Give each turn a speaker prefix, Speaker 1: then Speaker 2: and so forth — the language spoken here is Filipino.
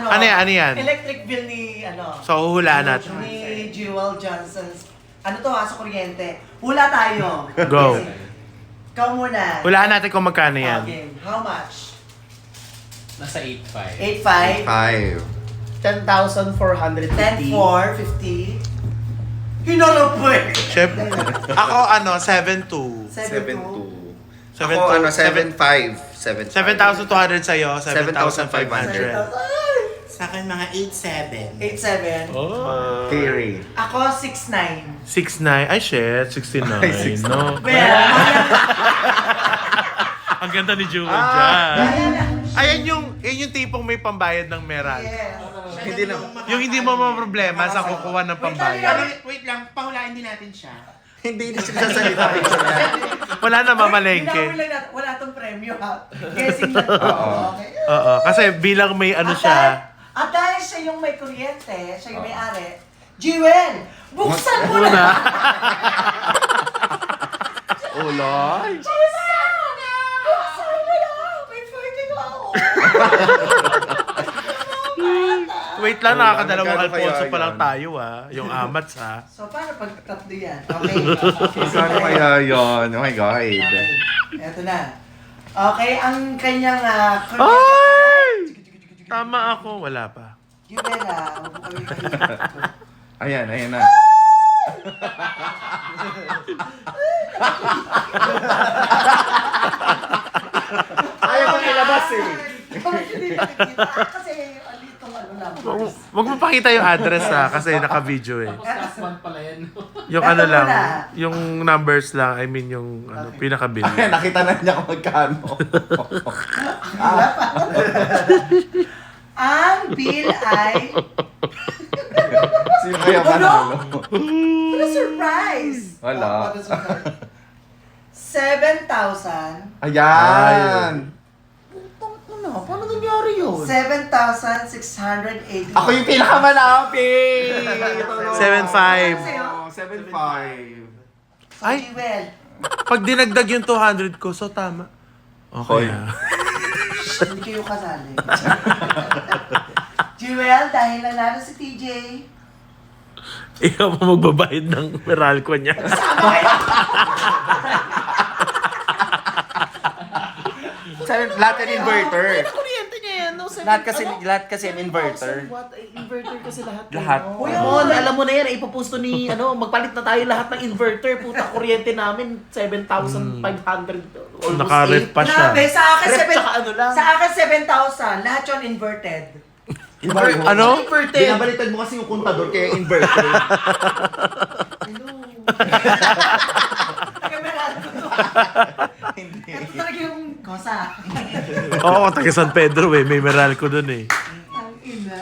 Speaker 1: Ano yan?
Speaker 2: Electric bill ni,
Speaker 1: So, huhulaan natin.
Speaker 2: ni Jewel Johnson's. Ano to sa kuryente? Hula tayo.
Speaker 1: Go.
Speaker 2: Ikaw muna.
Speaker 1: Hulaan natin kung magkano yan.
Speaker 2: Okay. How much?
Speaker 3: Nasa 8.5.
Speaker 2: 8.5?
Speaker 4: 10,450.
Speaker 2: 10,450? Hinarap mo eh.
Speaker 1: Chef, ako 7.2.
Speaker 2: 7,200.
Speaker 4: 7,500.
Speaker 1: 7,200 sa'yo,
Speaker 4: 7,500.
Speaker 1: 7,500.
Speaker 5: Sa akin mga 8-7.
Speaker 2: 8,700.
Speaker 1: Oh.
Speaker 4: Kiri.
Speaker 2: Ako 6,900.
Speaker 1: 6'9". Ay, shit. 69.
Speaker 4: Ay, 69.
Speaker 1: No?
Speaker 2: Well,
Speaker 1: Ang ganda ni Jewel dyan. Ayan yung tipong may pambayad ng meral.
Speaker 2: yes.
Speaker 4: Hindi na.
Speaker 1: Yung hindi mo problema sa kukuha ng pambayad.
Speaker 5: Wait lang, pahulain din natin siya.
Speaker 4: Hindi na siya sasalita.
Speaker 1: Wala na mamalengke.
Speaker 2: Linawin lang natin. Wala tong premyo ha. Guessing lang.
Speaker 4: Oo.
Speaker 2: Okay.
Speaker 1: Oo, kasi bilang may siya.
Speaker 2: At dahil siya yung may kuryente, siya yung may-ari, Jewel, buksan mo na!
Speaker 4: Uloy.
Speaker 2: Buksan mo na! May pwedeng ako!
Speaker 1: Wait lang, nakakadalawang
Speaker 4: Magkano kaya
Speaker 1: Alfonso pa lang
Speaker 4: yan?
Speaker 1: tayo yung amats ha.
Speaker 2: So, paano pag tatlo yan? Okay?
Speaker 4: Saan kaya yun? Oh my God.
Speaker 2: Okay. Eto na. Okay, ang kanyang
Speaker 1: Ay! Tama ako, wala pa.
Speaker 2: Jewel
Speaker 4: Ayan na. Ayaw ko nilabas eh.
Speaker 2: Kasi andito lang.
Speaker 1: Wag mo pakita yung address kasi naka-video eh.
Speaker 3: Tapos last month pala yan.
Speaker 1: Yung
Speaker 2: Eto
Speaker 1: lang,
Speaker 2: muna.
Speaker 1: yung numbers lang, I mean yung pinaka-bill.
Speaker 4: Ay, nakita na niya kung magkano.
Speaker 2: Ang bill ay...
Speaker 4: Sino kaya manalo?
Speaker 2: What a surprise!
Speaker 4: Wala.
Speaker 2: What a surprise. 7,000.
Speaker 4: Ayan.
Speaker 5: Paano nangyari yun?
Speaker 2: 7,680.
Speaker 4: Ako yung pinakamalapit.
Speaker 1: 7.5.
Speaker 4: 7.5.
Speaker 1: Ay!
Speaker 2: Jewel.
Speaker 1: Pag dinagdag yung 200 ko, so tama. Okay.
Speaker 4: Hoy.
Speaker 2: Hindi kayo kasali. Jewel, dahil nanalo si TJ.
Speaker 1: Ikaw mo magbabayad ng Meralco niya.
Speaker 2: Sama kayo.
Speaker 4: Lahat yan inverter.
Speaker 5: Ano kuryente niya yan? No?
Speaker 4: Lahat kasi yung inverter.
Speaker 5: Watt, inverter kasi lahat.
Speaker 4: Lahat.
Speaker 5: Uy, alam mo na yan, ipapusto ni, magpalit na tayo lahat ng inverter. Puta, kuryente namin, 7,500. Almost
Speaker 1: Naka-ref
Speaker 5: 8.
Speaker 1: pa siya.
Speaker 2: Grabe, sa akin,
Speaker 5: Rep tsaka ano lang.
Speaker 2: sa akin 7,000. Lahat yun inverted.
Speaker 1: Ano?
Speaker 5: Inverted.
Speaker 4: Binabaliktad mo kasi yung kontador kaya inverter.
Speaker 2: Taga-Meralco to.
Speaker 4: Hindi.
Speaker 2: Ito talaga yung kosa.
Speaker 1: Oo, taga San Pedro may Meralco dun eh.
Speaker 2: Ang ina.